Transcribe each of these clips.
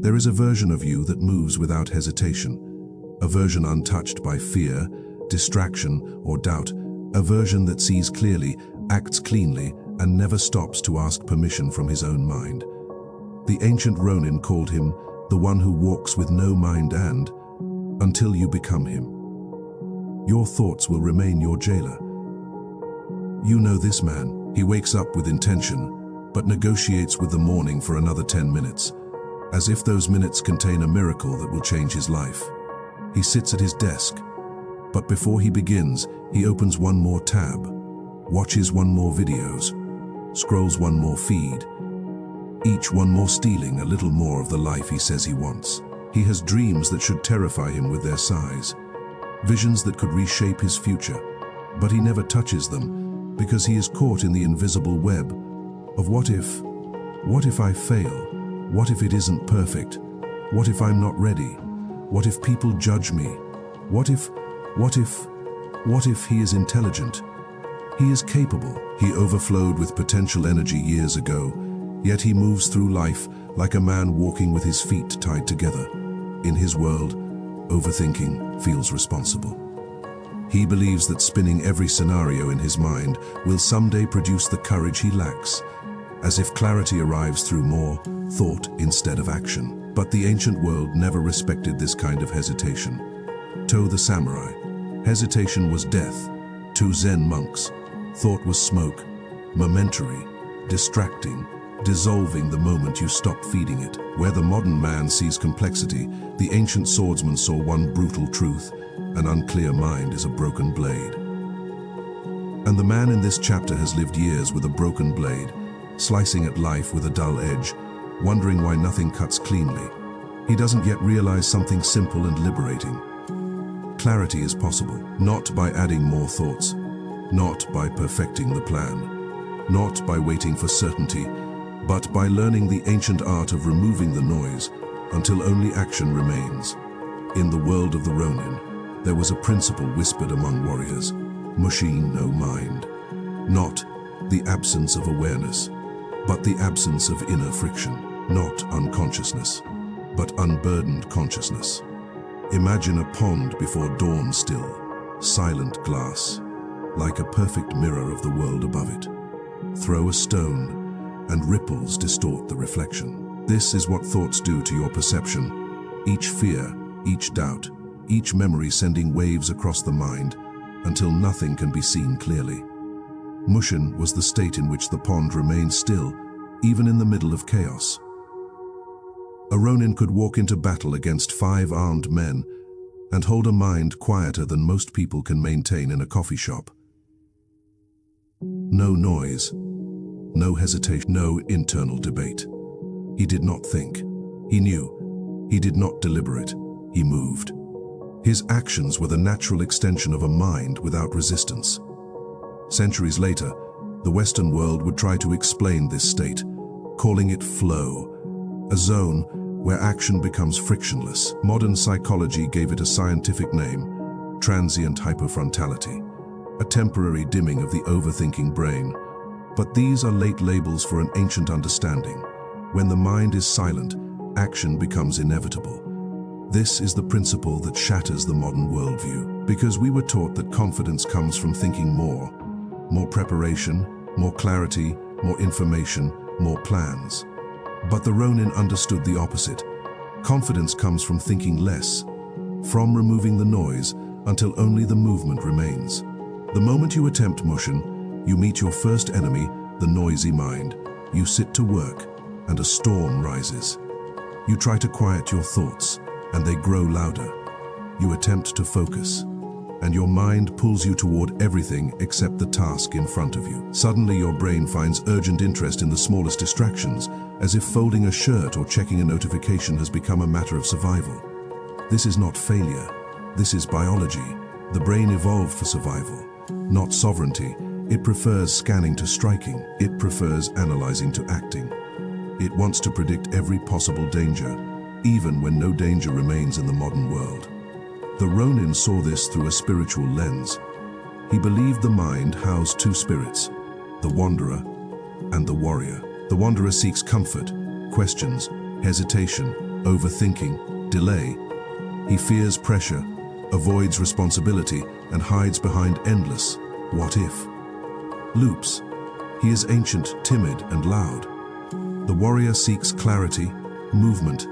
There is a version of you that moves without hesitation, a version untouched by fear, distraction, or doubt, a version that sees clearly, acts cleanly, and never stops to ask permission from his own mind. The ancient Ronin called him the one who walks with no mind and, until you become him, your thoughts will remain your jailer. You know this man. He wakes up with intention, but negotiates with the morning for another 10 minutes, as if those minutes contain a miracle that will change his life. He sits at his desk, but before he begins, he opens one more tab, watches one more videos, scrolls one more feed, each one more stealing a little more of the life he says he wants. He has dreams that should terrify him with their size, visions that could reshape his future, but he never touches them because he is caught in the invisible web of what if I fail? What if it isn't perfect? What if I'm not ready? What if people judge me? What if he is intelligent? He is capable. He overflowed with potential energy years ago, yet he moves through life like a man walking with his feet tied together. In his world, overthinking feels responsible. He believes that spinning every scenario in his mind will someday produce the courage he lacks, as if clarity arrives through more thought instead of action. But the ancient world never respected this kind of hesitation. To the samurai, hesitation was death. To Zen monks, thought was smoke, momentary, distracting, dissolving the moment you stop feeding it. Where the modern man sees complexity, the ancient swordsman saw one brutal truth: an unclear mind is a broken blade. And the man in this chapter has lived years with a broken blade, slicing at life with a dull edge, wondering why nothing cuts cleanly. He doesn't yet realize something simple and liberating. Clarity is possible, not by adding more thoughts, not by perfecting the plan, not by waiting for certainty, but by learning the ancient art of removing the noise until only action remains. In the world of the Ronin, there was a principle whispered among warriors: Mushin, no mind. Not the absence of awareness, but the absence of inner friction. Not unconsciousness, but unburdened consciousness. Imagine a pond before dawn still, silent glass, like a perfect mirror of the world above it. Throw a stone, and ripples distort the reflection. This is what thoughts do to your perception. Each fear, each doubt, each memory sending waves across the mind until nothing can be seen clearly. Mushin was the state in which the pond remained still, even in the middle of chaos. A Ronin could walk into battle against 5 armed men and hold a mind quieter than most people can maintain in a coffee shop. No noise, no hesitation, no internal debate. He did not think. He knew. He did not deliberate. He moved. His actions were the natural extension of a mind without resistance. Centuries later, the Western world would try to explain this state, calling it flow, a zone where action becomes frictionless. Modern psychology gave it a scientific name: transient hypofrontality, a temporary dimming of the overthinking brain. But these are late labels for an ancient understanding. When the mind is silent, action becomes inevitable. This is the principle that shatters the modern worldview, because we were taught that confidence comes from thinking more preparation, more clarity, more information, more plans. But the Ronin understood the opposite. Confidence comes from thinking less, from removing the noise until only the movement remains. The moment you attempt Mushin, you meet your first enemy, the noisy mind. You sit to work, and a storm rises. You try to quiet your thoughts, and they grow louder. You attempt to focus, and your mind pulls you toward everything except the task in front of you. Suddenly, your brain finds urgent interest in the smallest distractions, as if folding a shirt or checking a notification has become a matter of survival. This is not failure. This is biology. The brain evolved for survival, not sovereignty. It prefers scanning to striking. It prefers analyzing to acting. It wants to predict every possible danger, even when no danger remains in the modern world. The Ronin saw this through a spiritual lens. He believed the mind housed 2 spirits, the wanderer and the warrior. The wanderer seeks comfort, questions, hesitation, Overthinking, delay. He fears pressure, avoids responsibility, and hides behind endless what if loops. He is ancient, timid, and loud. The warrior seeks clarity, movement,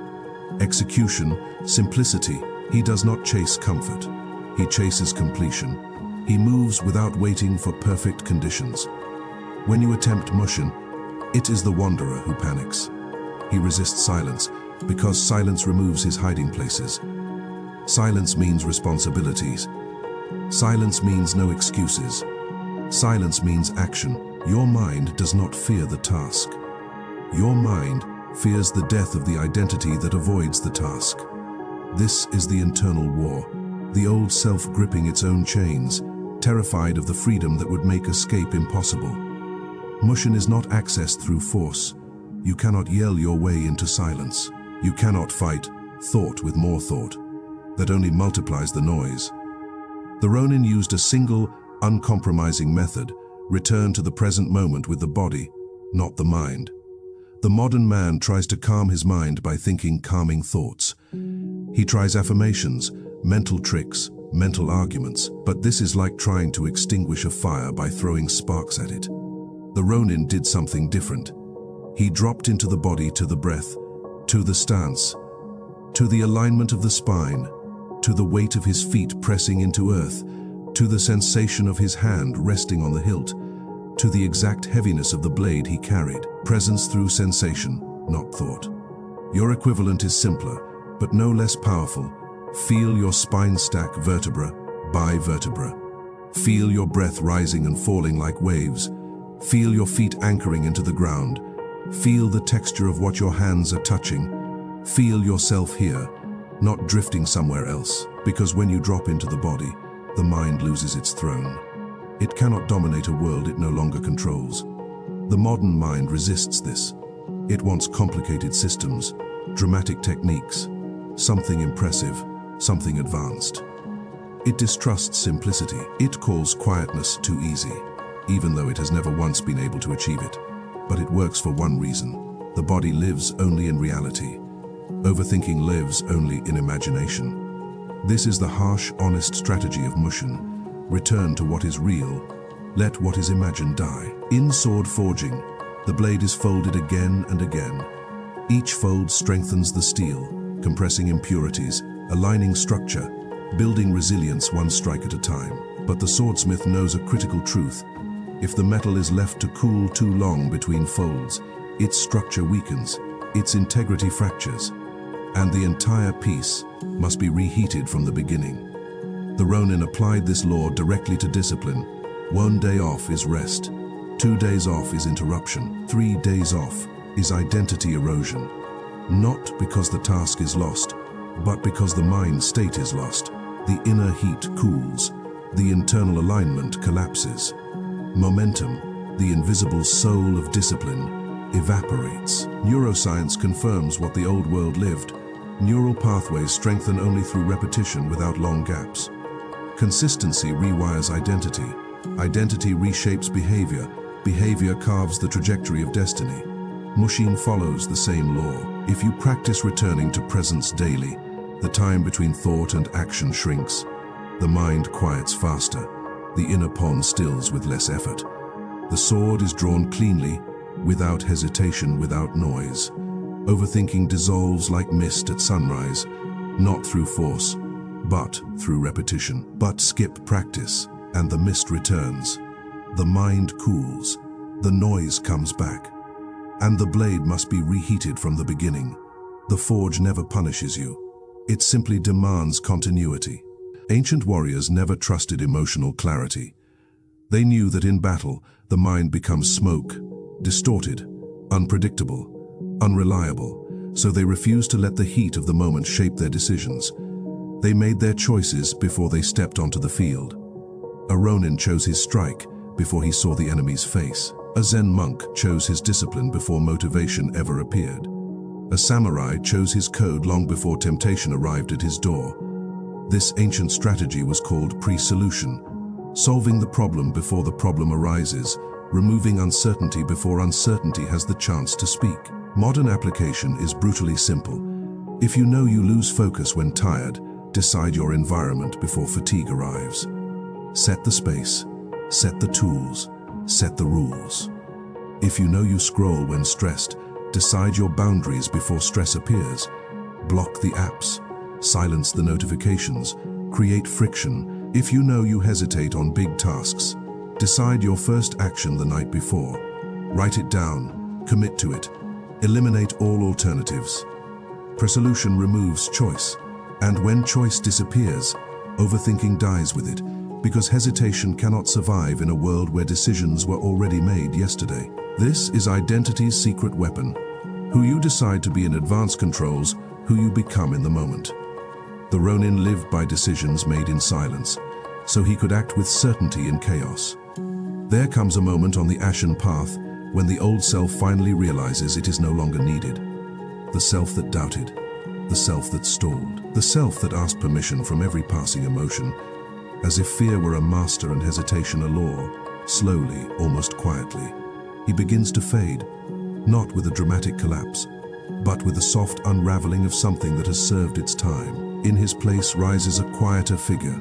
execution, simplicity. He does not chase comfort. He chases completion. He moves without waiting for perfect conditions. When you attempt Mushin, it is the wanderer who panics. He resists silence because silence removes his hiding places. Silence means responsibilities. Silence means no excuses. Silence means action. Your mind does not fear the task. Your mind fears the death of the identity that avoids the task. This is the internal war, the old self gripping its own chains, terrified of the freedom that would make escape impossible. Mushin is not accessed through force. You cannot yell your way into silence. You cannot fight thought with more thought. That only multiplies the noise. The Ronin used a single, uncompromising method: return to the present moment with the body, not the mind. The modern man tries to calm his mind by thinking calming thoughts. He tries affirmations, mental tricks, mental arguments, but this is like trying to extinguish a fire by throwing sparks at it. The Ronin did something different. He dropped into the body, to the breath, to the stance, to the alignment of the spine, to the weight of his feet pressing into earth, to the sensation of his hand resting on the hilt, to the exact heaviness of the blade he carried. Presence through sensation, not thought. Your equivalent is simpler, but no less powerful. Feel your spine stack vertebra by vertebra. Feel your breath rising and falling like waves. Feel your feet anchoring into the ground. Feel the texture of what your hands are touching. Feel yourself here, not drifting somewhere else, because when you drop into the body, the mind loses its throne. It cannot dominate a world it no longer controls. The modern mind resists this. It wants complicated systems, dramatic techniques, something impressive, something advanced. It distrusts simplicity. It calls quietness too easy, even though it has never once been able to achieve it. But it works for one reason. The body lives only in reality. Overthinking lives only in imagination. This is the harsh, honest strategy of Mushin. Return to what is real. Let what is imagined die. In sword forging, the blade is folded again and again. Each fold strengthens the steel, compressing impurities, aligning structure, building resilience one strike at a time. But the swordsmith knows a critical truth. If the metal is left to cool too long between folds, its structure weakens, its integrity fractures, and the entire piece must be reheated from the beginning. The Ronin applied this law directly to discipline. 1 day off is rest. 2 days off is interruption. 3 days off is identity erosion. Not because the task is lost, but because the mind state is lost. The inner heat cools. The internal alignment collapses. Momentum, the invisible soul of discipline, evaporates. Neuroscience confirms what the old world lived. Neural pathways strengthen only through repetition without long gaps. Consistency rewires identity. Identity reshapes behavior. Behavior carves the trajectory of destiny. Mushin follows the same law. If you practice returning to presence daily, the time between thought and action shrinks. The mind quiets faster. The inner pond stills with less effort. The sword is drawn cleanly, without hesitation, without noise. Overthinking dissolves like mist at sunrise, not through force, but through repetition. But skip practice, and the mist returns. The mind cools, the noise comes back, and the blade must be reheated from the beginning. The forge never punishes you. It simply demands continuity. Ancient warriors never trusted emotional clarity. They knew that in battle, the mind becomes smoke, distorted, unpredictable, unreliable, so they refused to let the heat of the moment shape their decisions. They made their choices before they stepped onto the field. A Ronin chose his strike before he saw the enemy's face. A Zen monk chose his discipline before motivation ever appeared. A samurai chose his code long before temptation arrived at his door. This ancient strategy was called pre-solution, solving the problem before the problem arises, removing uncertainty before uncertainty has the chance to speak. Modern application is brutally simple. If you know you lose focus when tired, decide your environment before fatigue arrives. Set the space, set the tools, set the rules. If you know you scroll when stressed, decide your boundaries before stress appears. Block the apps, silence the notifications, create friction. If you know you hesitate on big tasks, decide your first action the night before. Write it down, commit to it, eliminate all alternatives. Resolution removes choice, and when choice disappears, overthinking dies with it, because hesitation cannot survive in a world where decisions were already made yesterday. This is identity's secret weapon. Who you decide to be in advance controls who you become in the moment. The Ronin lived by decisions made in silence, so he could act with certainty in chaos. There comes a moment on the Ashen path when the old self finally realizes it is no longer needed. The self that doubted, the self that stalled, the self that asked permission from every passing emotion, as if fear were a master and hesitation a law. Slowly, almost quietly, he begins to fade, not with a dramatic collapse, but with the soft unraveling of something that has served its time. In his place rises a quieter figure,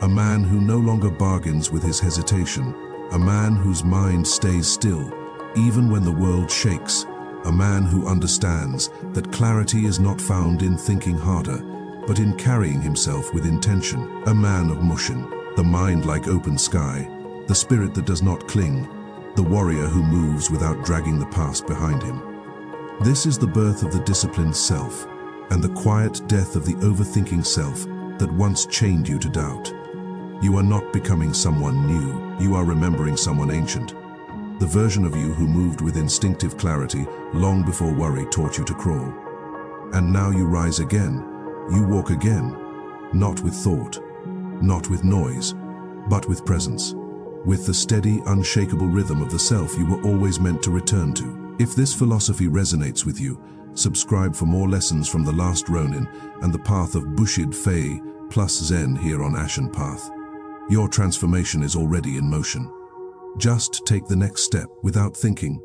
a man who no longer bargains with his hesitation, a man whose mind stays still, even when the world shakes, a man who understands that clarity is not found in thinking harder, but in carrying himself with intention. A man of Mushin, the mind like open sky, the spirit that does not cling, the warrior who moves without dragging the past behind him. This is the birth of the disciplined self, and the quiet death of the overthinking self that once chained you to doubt. You are not becoming someone new, you are remembering someone ancient. The version of you who moved with instinctive clarity long before worry taught you to crawl. And now you rise again, you walk again, not with thought, not with noise, but with presence, with the steady, unshakable rhythm of the self you were always meant to return to. If this philosophy resonates with you, subscribe for more lessons from the Last Ronin and the path of Bushido Fei plus Zen here on Ashen Path. Your transformation is already in motion. Just take the next step without thinking,